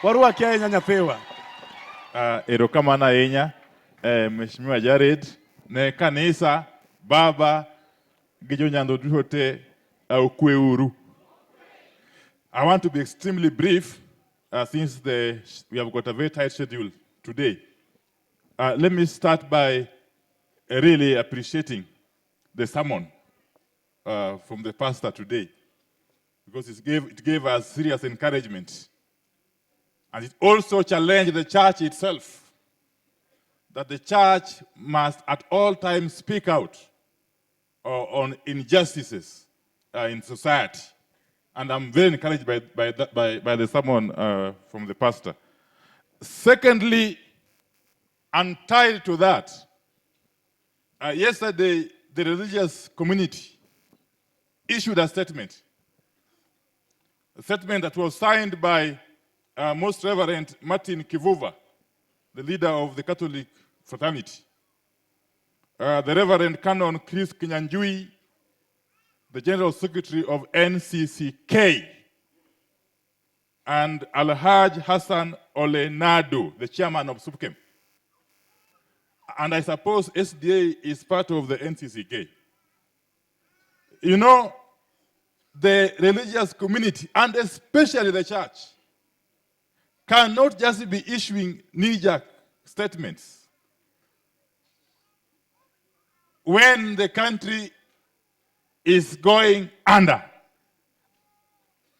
Karua Kenya nyapewa. Erokamana ahinya, Mheshimiwa Jared, ne kanisa, baba, gi jonyando duto te okweuru. I want to be extremely brief since we have got a very tight schedule today. Let me start by really appreciating the sermon from the pastor today, because it gave us serious encouragement. And it also challenged the church itself, that the church must at all times speak out on injustices in society. And I'm very encouraged by the sermon from the pastor. Secondly, and tied to that, yesterday the religious community issued a statement that was signed by Most Reverend Martin Kivuva, the leader of the Catholic fraternity, the Reverend Canon Chris Kinyanjui, the General Secretary of NCCK, and Alhaj Hassan Olenado, the chairman of SUPKEM. And I suppose SDA is part of the NCCK. You know, the religious community, and especially the church, cannot just be issuing knee-jerk statements when the country is going under.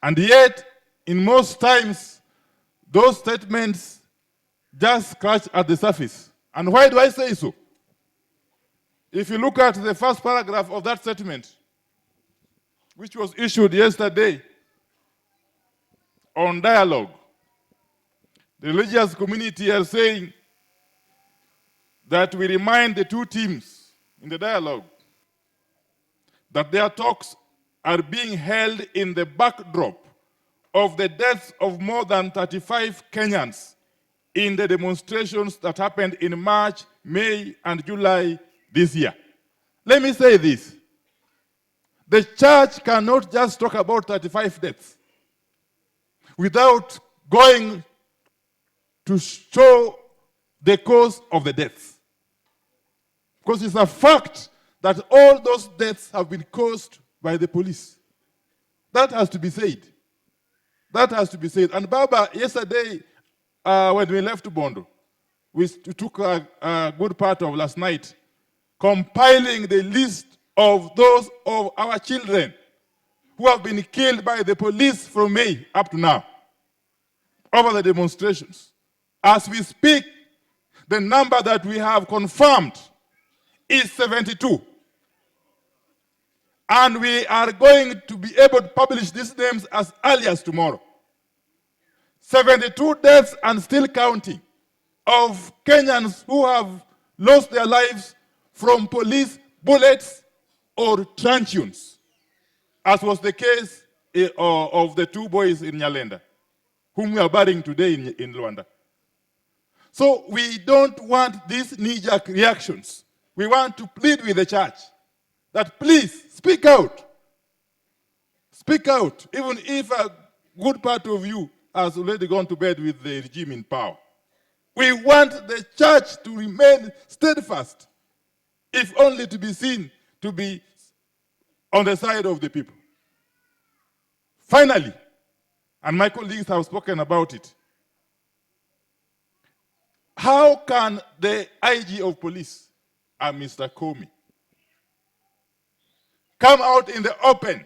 And yet, in most times, those statements just scratch at the surface. And why do I say so? If you look at the first paragraph of that statement, which was issued yesterday on dialogue, the religious community are saying that we remind the two teams in the dialogue that their talks are being held in the backdrop of the deaths of more than 35 Kenyans in the demonstrations that happened in March, May, and July this year. Let me say this. The church cannot just talk about 35 deaths without going to show the cause of the deaths. Because it's a fact that all those deaths have been caused by the police. That has to be said. That has to be said. And Baba, yesterday, when we left Bondo, we took a good part of last night compiling the list of those of our children who have been killed by the police from May up to now over the demonstrations. As we speak, the number that we have confirmed is 72. And we are going to be able to publish these names as early as tomorrow. 72 deaths and still counting of Kenyans who have lost their lives from police bullets or truncheons, as was the case of the two boys in Nyalenda, whom we are burying today in Luanda. So we don't want these knee-jerk reactions. We want to plead with the church that please speak out. Speak out, even if a good part of you has already gone to bed with the regime in power. We want the church to remain steadfast, if only to be seen to be on the side of the people. Finally, and my colleagues have spoken about it, how can the IG of police, Mr. Comey, come out in the open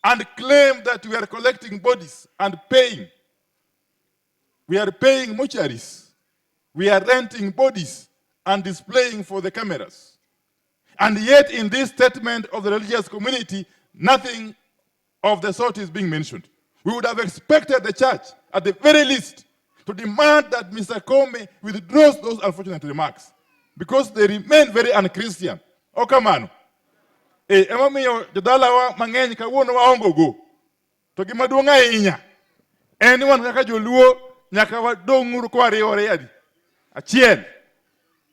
and claim that we are collecting bodies and paying? We are paying mortuaries. We are renting bodies and displaying for the cameras. And yet in this statement of the religious community, nothing of the sort is being mentioned. We would have expected the church, at the very least, to demand that Mr. Comey withdraws those unfortunate remarks, because they remain very un-Christian. Oh, come on. Emamiyo jadala wa mang'eny kawuono waongo go. To gima duong' ahinya en wan kaka joluo nyaka wadong' uru kwariwore adi achiel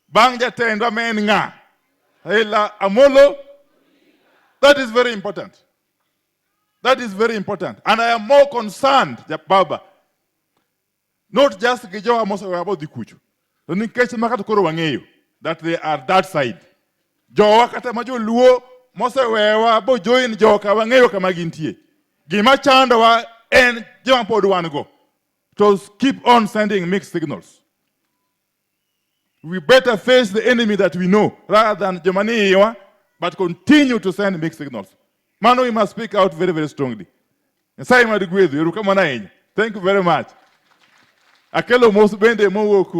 bang' jatendwa ma en ng'a? Raila Amolo. That is very important. That is very important. And I am more concerned, Baba, Not just Gijoa Mosawe about the Kuchu. The Nikech Makatokoro Wangeyo, that they are that side. Joa Katamajo Luo, Mosawe, Bo join Joka Wangeyo Kamagintie. Gima Chandawa and Jampo Duanago. To keep on sending mixed signals. We better face the enemy that we know rather than Germany, but continue to send mixed signals. Mano, we must speak out very, very strongly. Thank you very much. Akelo most bende mo woku.